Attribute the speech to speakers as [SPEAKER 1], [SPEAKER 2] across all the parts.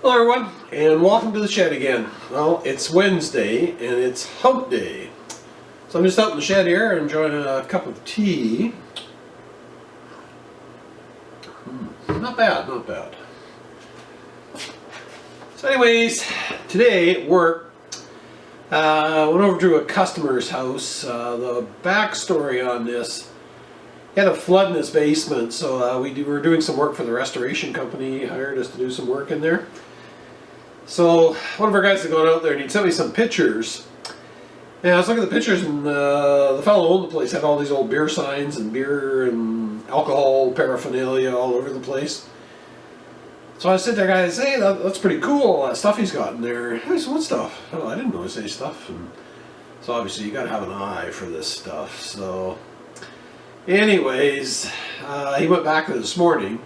[SPEAKER 1] Hello everyone, and welcome to the shed again. Well, it's Wednesday, and it's hump day. So I'm just out in the shed here, enjoying a cup of tea. Not bad, not bad. So anyways, today at work, went over to a customer's house. The backstory on this, he had a flood in his basement, so we were doing some work for the restoration company. He hired us to do some work in there. So one of our guys had gone out there and he'd sent me some pictures. And I was looking at the pictures, and the fellow who owned the place had all these old beer signs and beer and alcohol paraphernalia all over the place. So I said to the guys, hey, that's pretty cool, all that stuff he's got in there. I said, what stuff? Oh, I didn't notice any stuff. And so obviously you got to have an eye for this stuff. So anyways, he went back there this morning.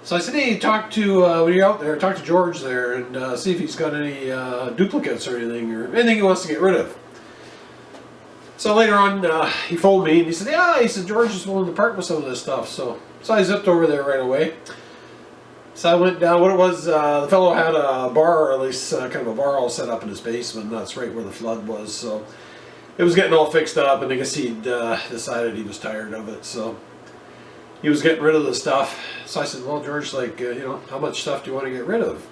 [SPEAKER 1] So I said, hey, when you're out there, talk to George there and see if he's got any duplicates or anything he wants to get rid of. So later on, he phoned me and he said, yeah, George is willing to part with some of this stuff. So I zipped over there right away. So I went down. What it was, the fellow had a bar, or at least kind of a bar all set up in his basement. That's right where the flood was. So it was getting all fixed up, and I guess he'd decided he was tired of it. So he was getting rid of the stuff. So I said, well, George, how much stuff do you want to get rid of?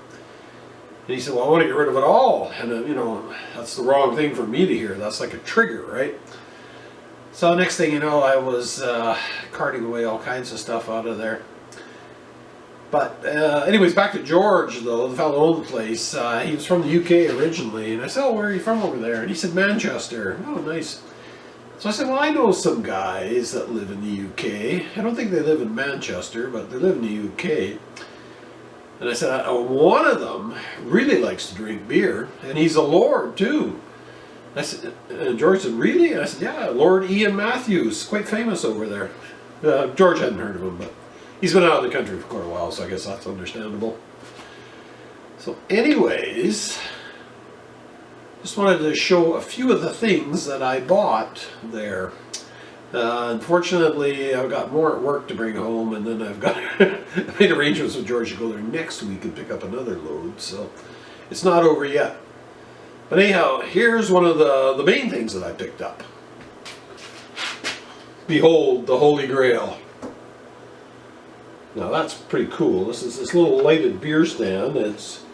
[SPEAKER 1] And he said, well, I want to get rid of it all. And, that's the wrong thing for me to hear. That's like a trigger, right? So next thing you know, I was carting away all kinds of stuff out of there. But anyways, back to George, though, the fellow who owned the place. He was from the UK originally. And I said, oh, where are you from over there? And he said, Manchester. Oh, nice. So I said, well, I know some guys that live in the UK. I don't think they live in Manchester, but they live in the UK. And I said, one of them really likes to drink beer, and he's a lord, too. I said, and George said, really? And I said, yeah, Lord Ian Matthews, quite famous over there. George hadn't heard of him, but he's been out of the country for quite a while, so I guess that's understandable. So anyways, just wanted to show a few of the things that I bought there. Unfortunately, I've got more at work to bring home, and then I've got I made arrangements with George to go there next week and pick up another load, so it's not over yet. But anyhow, here's one of the main things that I picked up. Behold, the Holy Grail. Now that's pretty cool. This is this little lighted beer stand. It's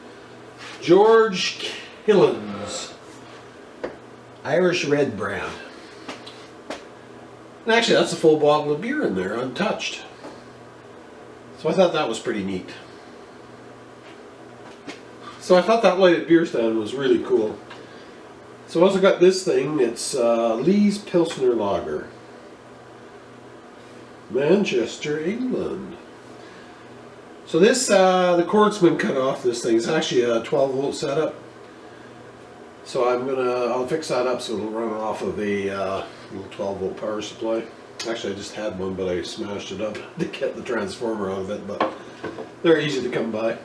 [SPEAKER 1] George Killen's Irish Red brand. And actually, that's a full bottle of beer in there, untouched. So I thought that was pretty neat. So I thought that lighted beer stand was really cool. So I also got this thing. It's Lee's Pilsner Lager. Manchester, England. So this, the cord's been cut off this thing. It's actually a 12-volt setup. So I'll fix that up so it'll run off of a little 12-volt power supply. Actually, I just had one, but I smashed it up to get the transformer out of it, but they're easy to come by.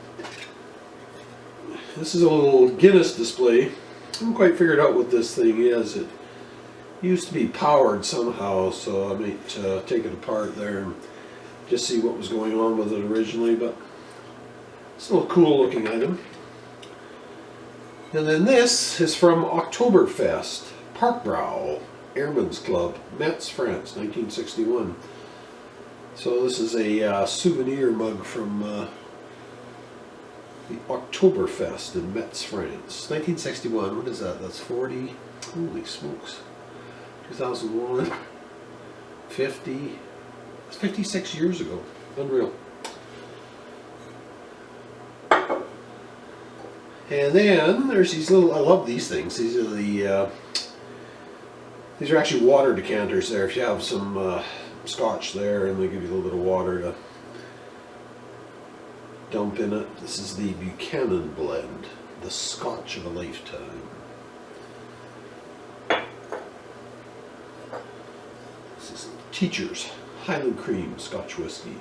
[SPEAKER 1] This is a little Guinness display. I haven't quite figured out what this thing is. It used to be powered somehow, so I might take it apart there and just see what was going on with it originally, but it's a little cool looking item. And then this is from Oktoberfest, Parkbrau, Airmen's Club, Metz, France, 1961. So this is a souvenir mug from the Oktoberfest in Metz, France. 1961, what is that? That's 40, holy smokes. 2001, 50, that's 56 years ago. Unreal. And then there's these little, I love these things. These are these are actually water decanters there. If you have some scotch there, and they give you a little bit of water to dump in it. This is the Buchanan blend, the Scotch of a lifetime. This is Teacher's Highland Cream Scotch whiskey.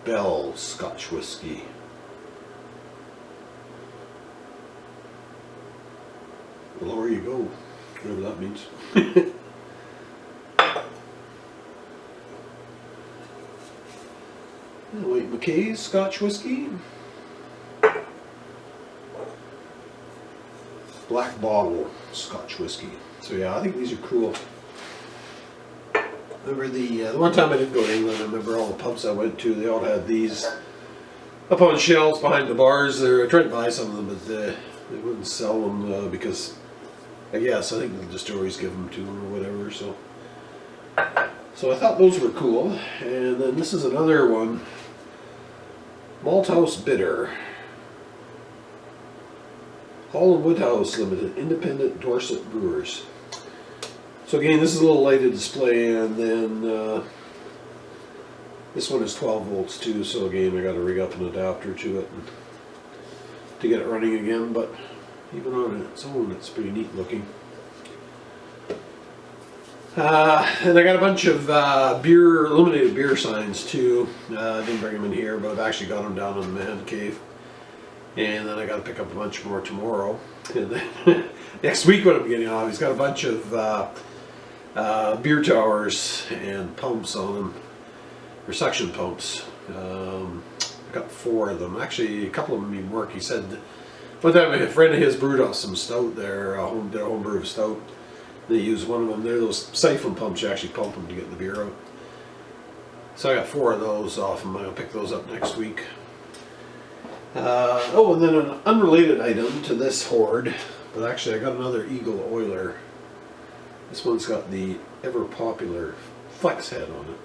[SPEAKER 1] Bell Scotch whiskey. The lower you go, whatever that means. White McKay's Scotch whiskey. Black bottle Scotch whiskey. So yeah, I think these are cool. Remember the one time I did go to England, I remember all the pubs I went to, they all had these up on shelves behind the bars there. I tried to buy some of them, but they wouldn't sell them because I think the distilleries give them to them or whatever. So I thought those were cool. And then this is another one, Malthouse Bitter. Hall and Woodhouse Limited, independent Dorset brewers. So again, this is a little lighted display, and then this one is 12 volts too. So again, I got to rig up an adapter to it to get it running again. But even on its own, it's pretty neat looking. And I got a bunch of illuminated beer signs too. I didn't bring them in here, but I've actually got them down in the man cave. And then I got to pick up a bunch more tomorrow. And then next week what I'm getting off, he's got a bunch of beer towers and pumps on them, or suction pumps. I got 4 of them. Actually, a couple of them even work. He said one time a friend of his brewed out some stout there, did a home brew of stout. They used one of them. They're those siphon pumps. You actually pump them to get the beer out. So I got 4 of those off them. I'll pick those up next week. Oh, and then an unrelated item to this hoard, but actually I got another Eagle Oiler. This one's got the ever popular flex head on it.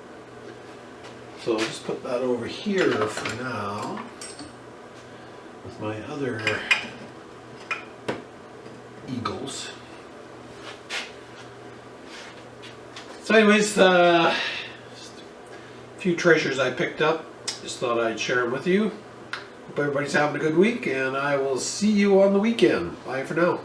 [SPEAKER 1] So I'll just put that over here for now with my other Eagles. So anyways, a few treasures I picked up. Just thought I'd share them with you. Hope everybody's having a good week, and I will see you on the weekend. Bye for now.